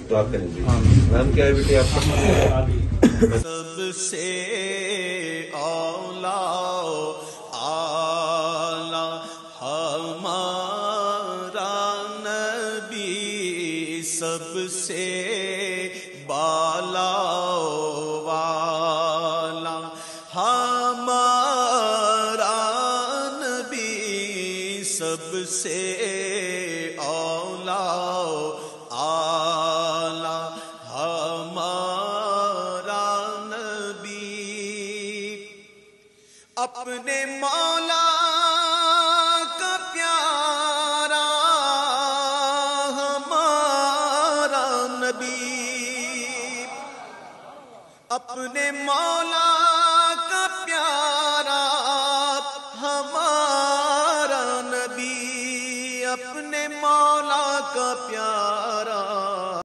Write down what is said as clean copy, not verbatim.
دعا کریں گے. نام کیا ہے بیٹے آپ کا؟ سب سے اولا اعلی ہمارا نبی، سب سے بالا والا ہمارا نبی، سب سے اولا اعلی ہمارا نبی، اپنے مولا کا پیارا ہمارا نبی، اپنے مولا